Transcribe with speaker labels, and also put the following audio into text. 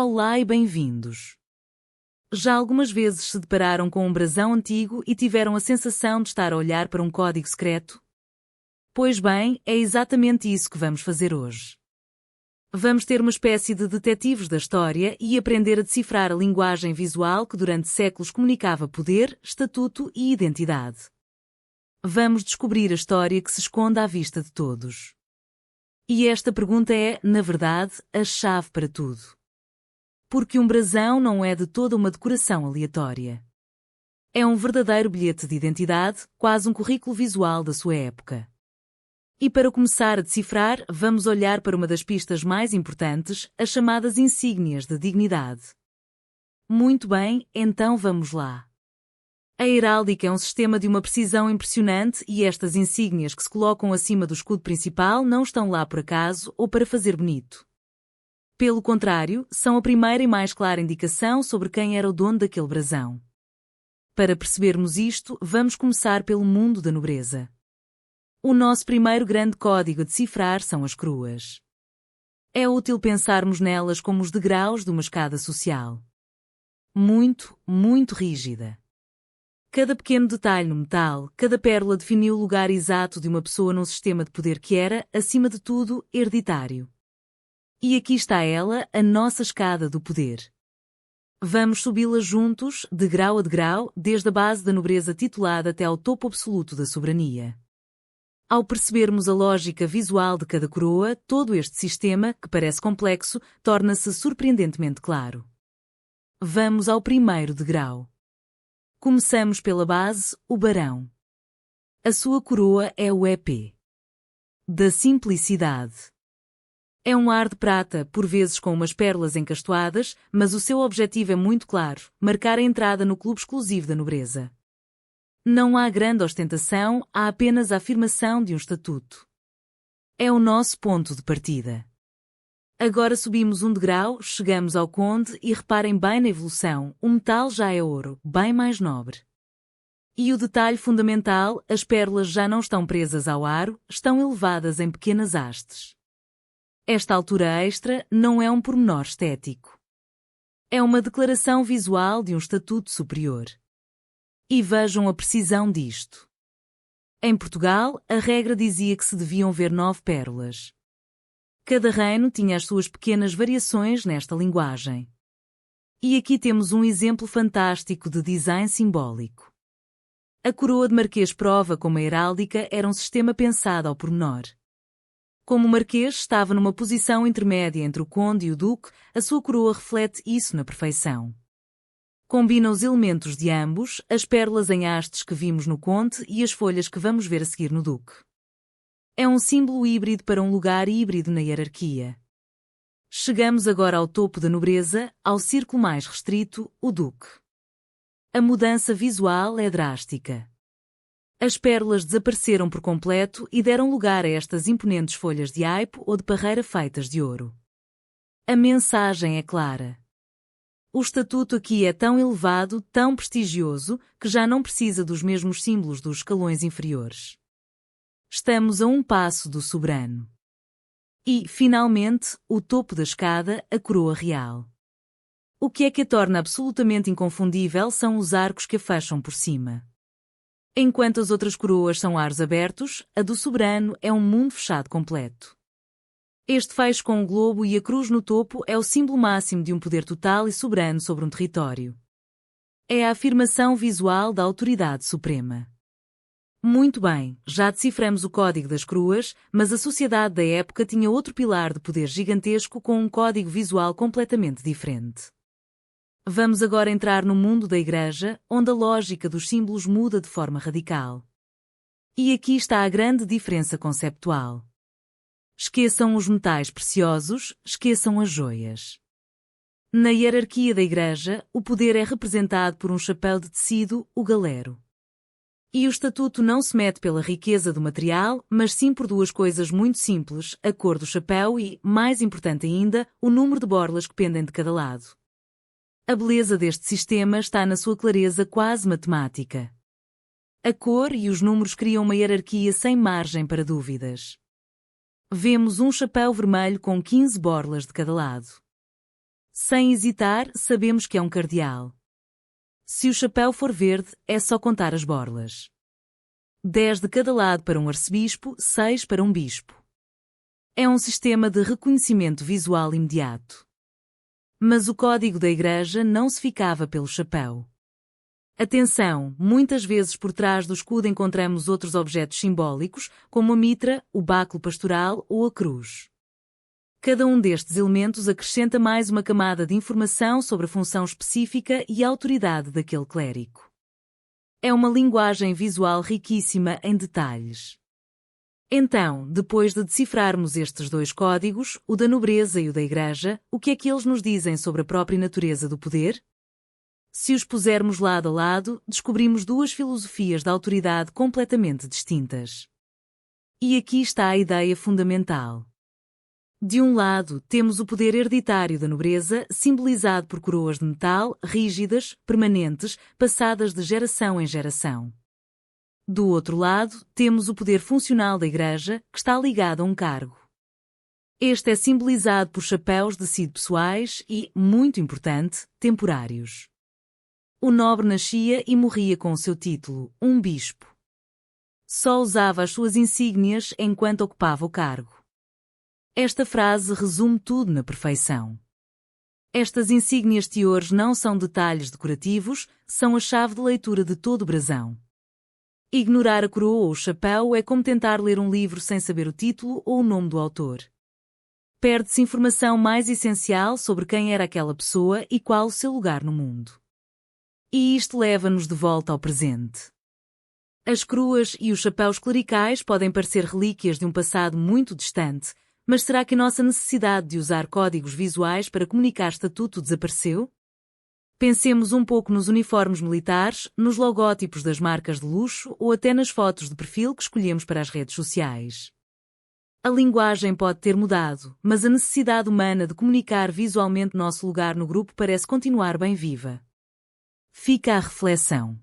Speaker 1: Olá e bem-vindos! Já algumas vezes se depararam com um brasão antigo e tiveram a sensação de estar a olhar para um código secreto? Pois bem, é exatamente isso que vamos fazer hoje. Vamos ter uma espécie de detetives da história e aprender a decifrar a linguagem visual que durante séculos comunicava poder, estatuto e identidade. Vamos descobrir a história que se esconde à vista de todos. E esta pergunta é, na verdade, a chave para tudo. Porque um brasão não é de toda uma decoração aleatória. É um verdadeiro bilhete de identidade, quase um currículo visual da sua época. E para começar a decifrar, vamos olhar para uma das pistas mais importantes, as chamadas insígnias de dignidade. Muito bem, então vamos lá. A heráldica é um sistema de uma precisão impressionante e estas insígnias que se colocam acima do escudo principal não estão lá por acaso ou para fazer bonito. Pelo contrário, são a primeira e mais clara indicação sobre quem era o dono daquele brasão. Para percebermos isto, vamos começar pelo mundo da nobreza. O nosso primeiro grande código a decifrar são as coroas. É útil pensarmos nelas como os degraus de uma escada social. Muito rígida. Cada pequeno detalhe no metal, cada pérola definiu o lugar exato de uma pessoa num sistema de poder que era, acima de tudo, hereditário. E aqui está ela, a nossa escada do poder. Vamos subi-la juntos, degrau a degrau, desde a base da nobreza titulada até ao topo absoluto da soberania. Ao percebermos a lógica visual de cada coroa, todo este sistema, que parece complexo, torna-se surpreendentemente claro. Vamos ao primeiro degrau. Começamos pela base, o barão. A sua coroa é o ep. Da simplicidade. É um ar de prata, por vezes com umas pérolas encastoadas, mas o seu objetivo é muito claro, marcar a entrada no clube exclusivo da nobreza. Não há grande ostentação, há apenas a afirmação de um estatuto. É o nosso ponto de partida. Agora subimos um degrau, chegamos ao conde e reparem bem na evolução, o metal já é ouro, bem mais nobre. E o detalhe fundamental, as pérolas já não estão presas ao aro, estão elevadas em pequenas hastes. Esta altura extra não é um pormenor estético. É uma declaração visual de um estatuto superior. E vejam a precisão disto. Em Portugal, a regra dizia que se deviam ver 9 pérolas. Cada reino tinha as suas pequenas variações nesta linguagem. E aqui temos um exemplo fantástico de design simbólico. A coroa de marquês prova como a heráldica era um sistema pensado ao pormenor. Como o marquês estava numa posição intermédia entre o conde e o duque, a sua coroa reflete isso na perfeição. Combina os elementos de ambos, as pérolas em hastes que vimos no conde e as folhas que vamos ver a seguir no duque. É um símbolo híbrido para um lugar híbrido na hierarquia. Chegamos agora ao topo da nobreza, ao círculo mais restrito, o duque. A mudança visual é drástica. As pérolas desapareceram por completo e deram lugar a estas imponentes folhas de aipo ou de parreira feitas de ouro. A mensagem é clara. O estatuto aqui é tão elevado, tão prestigioso, que já não precisa dos mesmos símbolos dos escalões inferiores. Estamos a um passo do soberano. E, finalmente, o topo da escada, a coroa real. O que é que a torna absolutamente inconfundível são os arcos que a fecham por cima. Enquanto as outras coroas são aros abertos, a do soberano é um mundo fechado completo. Este fecho com o globo e a cruz no topo é o símbolo máximo de um poder total e soberano sobre um território. É a afirmação visual da autoridade suprema. Muito bem, já deciframos o código das coroas, mas a sociedade da época tinha outro pilar de poder gigantesco com um código visual completamente diferente. Vamos agora entrar no mundo da igreja, onde a lógica dos símbolos muda de forma radical. E aqui está a grande diferença conceptual. Esqueçam os metais preciosos, esqueçam as joias. Na hierarquia da igreja, o poder é representado por um chapéu de tecido, o galero. E o estatuto não se mede pela riqueza do material, mas sim por duas coisas muito simples, a cor do chapéu e, mais importante ainda, o número de borlas que pendem de cada lado. A beleza deste sistema está na sua clareza quase matemática. A cor e os números criam uma hierarquia sem margem para dúvidas. Vemos um chapéu vermelho com 15 borlas de cada lado. Sem hesitar, sabemos que é um cardeal. Se o chapéu for verde, é só contar as borlas. 10 de cada lado para um arcebispo, 6 para um bispo. É um sistema de reconhecimento visual imediato. Mas o código da igreja não se ficava pelo chapéu. Atenção, muitas vezes por trás do escudo encontramos outros objetos simbólicos, como a mitra, o báculo pastoral ou a cruz. Cada um destes elementos acrescenta mais uma camada de informação sobre a função específica e a autoridade daquele clérigo. É uma linguagem visual riquíssima em detalhes. Então, depois de decifrarmos estes dois códigos, o da nobreza e o da igreja, o que é que eles nos dizem sobre a própria natureza do poder? Se os pusermos lado a lado, descobrimos duas filosofias da autoridade completamente distintas. E aqui está a ideia fundamental. De um lado, temos o poder hereditário da nobreza, simbolizado por coroas de metal, rígidas, permanentes, passadas de geração em geração. Do outro lado, temos o poder funcional da igreja, que está ligado a um cargo. Este é simbolizado por chapéus de tecido pessoais e, muito importante, temporários. O nobre nascia e morria com o seu título, um bispo. Só usava as suas insígnias enquanto ocupava o cargo. Esta frase resume tudo na perfeição. Estas insígnias teores não são detalhes decorativos, são a chave de leitura de todo o brasão. Ignorar a coroa ou o chapéu é como tentar ler um livro sem saber o título ou o nome do autor. Perde-se informação mais essencial sobre quem era aquela pessoa e qual o seu lugar no mundo. E isto leva-nos de volta ao presente. As coroas e os chapéus clericais podem parecer relíquias de um passado muito distante, mas será que a nossa necessidade de usar códigos visuais para comunicar estatuto desapareceu? Pensemos um pouco nos uniformes militares, nos logótipos das marcas de luxo ou até nas fotos de perfil que escolhemos para as redes sociais. A linguagem pode ter mudado, mas a necessidade humana de comunicar visualmente nosso lugar no grupo parece continuar bem viva. Fica a reflexão.